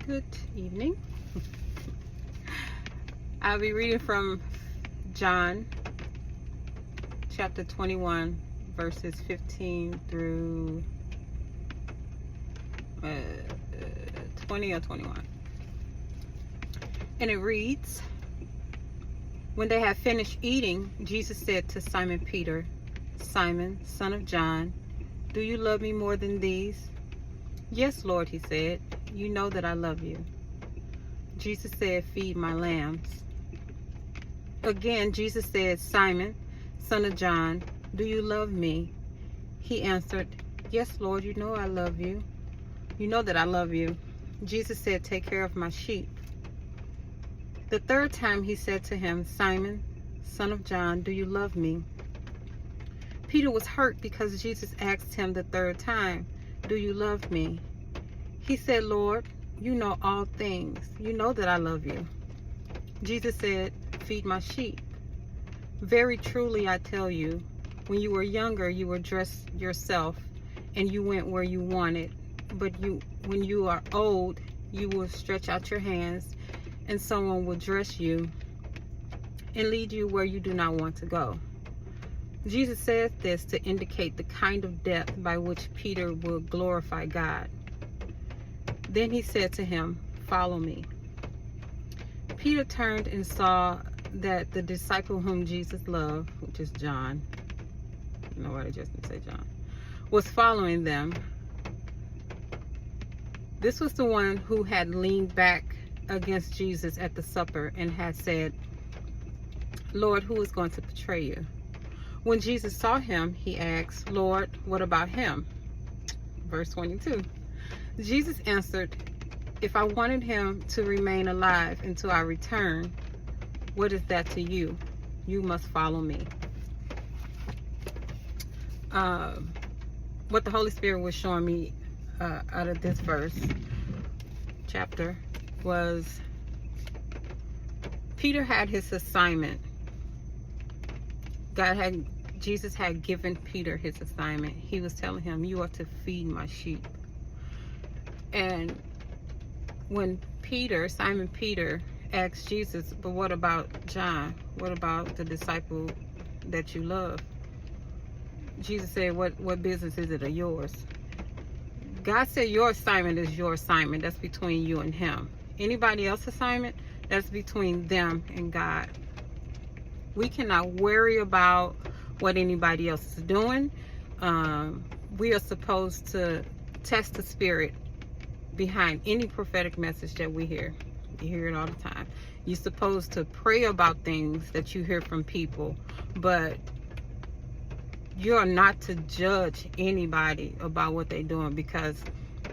Good evening. I'll be reading from John chapter 21 verses 15 through 20 or 21. And it reads, "When they had finished eating, Jesus said to Simon Peter, 'Simon, son of John, do you love me more than these?' 'Yes, Lord,' he said. 'You know that I love you.' Jesus said, 'Feed my lambs.' Again, Jesus said, 'Simon, son of John, do you love me?' He answered, 'Yes, Lord, you know I love you. You know that I love you.' Jesus said, 'Take care of my sheep.' The third time he said to him, 'Simon, son of John, do you love me?' Peter was hurt because Jesus asked him the third time, 'Do you love me?' He said, 'Lord, you know all things. You know that I love you.' Jesus said, 'Feed my sheep. Very truly I tell you, when you were younger, you were dressed yourself and you went where you wanted. But when you are old, you will stretch out your hands and someone will dress you and lead you where you do not want to go.' Jesus said this to indicate the kind of death by which Peter will glorify God. Then he said to him, 'Follow me.' Peter turned and saw that the disciple whom Jesus loved, which is John, nobody just didn't say John, was following them. This was the one who had leaned back against Jesus at the supper and had said, 'Lord, who is going to betray you?' When Jesus saw him, he asked, 'Lord, what about him?' Verse 22. Jesus answered, 'If I wanted him to remain alive until I return, what is that to you? You must follow me.'" What the Holy Spirit was showing me out of this chapter, was Peter had his assignment. Jesus had given Peter his assignment. He was telling him, "You are to feed my sheep." And when Simon Peter asked Jesus, "But what about John? What about the disciple that you love?" Jesus said, what business is it of yours? God said your assignment is your assignment. That's between you and him. Anybody else's assignment, that's between them and God. We cannot worry about what anybody else is doing. We are supposed to test the spirit behind any prophetic message that we hear. You hear it all the time. You're supposed to pray about things that you hear from people, but you're not to judge anybody about what they're doing, because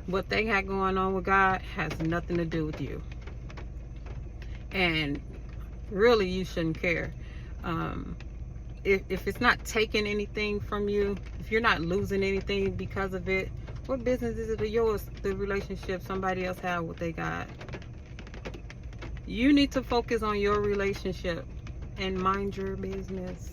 what they got going on with God has nothing to do with you. And really, you shouldn't care. If it's not taking anything from you, if you're not losing anything because of it, what business is it of yours, the relationship somebody else have with their God? You need to focus on your relationship and mind your business.